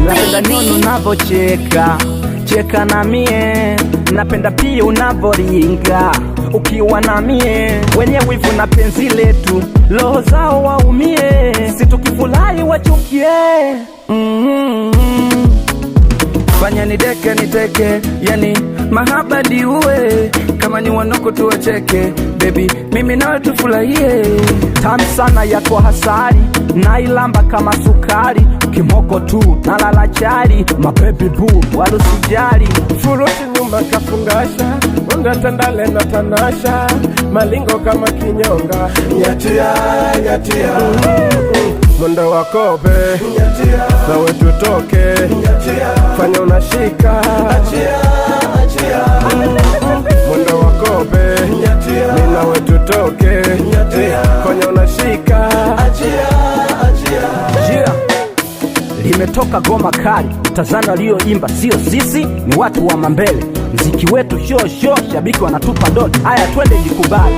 Napenda nini unavocheka, cheka na mie. Napenda pia unavoringa ukiwa na mie. Wenye wivu na penzi letu, roho zao waumie. Situkifurahi wachukie. Fanya nideke niteke, yani mahaba diue. Kama ni wanoko tuwacheke, baby mimi nawe tufurahie. Tamu sana yako hasari, nailamba kama sukari. Kimoko tu nalala chali, mababy boo wala sijali. Furushi nyuma kafungasha, wanga tandale na tanasha. Malingo kama kinyonga, nyatia, nyatia. Mwendo wakobe, nyatia. Nawe tutoke, nyatia. Fanya unashika, achia, achia. Mwendo wakobe, nyatia. Minawe tutoke, nyatia. Fanya unashika, achia, achia. Yeah. Limetoka goma kali, Tanzania walioimba sio sisi, ni watu wa mambele. Mziki wetu show, shabiki wanatupa dole. Haya twende jikubali.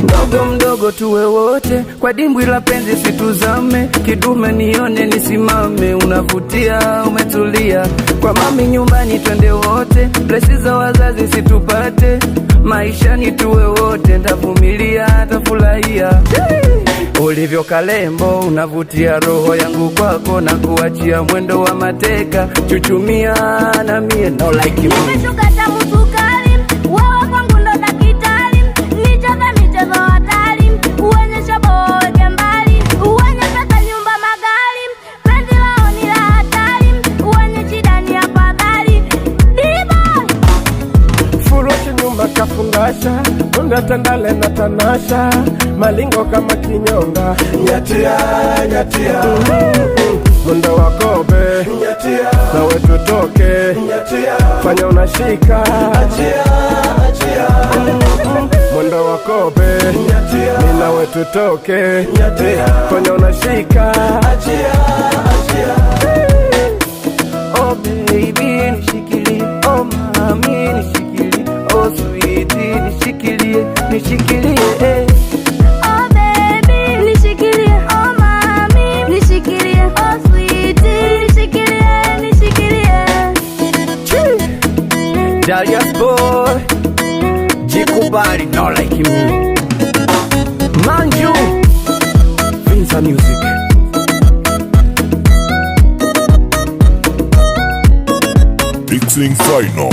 Mdogo mdogo tuwe wote, kwa dimbwi la penzi situzame. Kidume nione nisimame, unavutia umetulia. Kwa mami nyumbani twende wote, blesi za wazazi situpate. Maisha ni tuwe wote, ndavumilia tafurahia. Ulivyo kalembo unavutia roho yangu kwako, na kuachia mwendo wa mateka. Chuchumia na mie no like you. Nimeshuka tamu sukari, wewe kwangu ndo dakitari. Nicheze michezo hatari, uonyesha boge mbali. Uwenye pesa nyumba magari, penzi lao ni la hatari. Uwenye shida ni afadhali, D-boy. Furushi nyuma kafungasha, wanga tandale na tanasha. Malingo kama kinyonga, nyatia, nyatia. Mwendo wakobe, nyatia. Nawe tutoke, nyatia. Fanya unashika, achia, achia. Mwendo wakobe, nyatia. Minawe tutoke, nyatia. Fanya unashika, achia, achia. Oh baby nishikilie, oh mami nishikilie, oh sweetie nishikilie, nishikilie. Oh baby nishikilie, oh mami nishikilie, oh sweetie nishikilie, nishikilie. Darius boy, jikubali no like me. Manju Vinza Music. Mixing Final.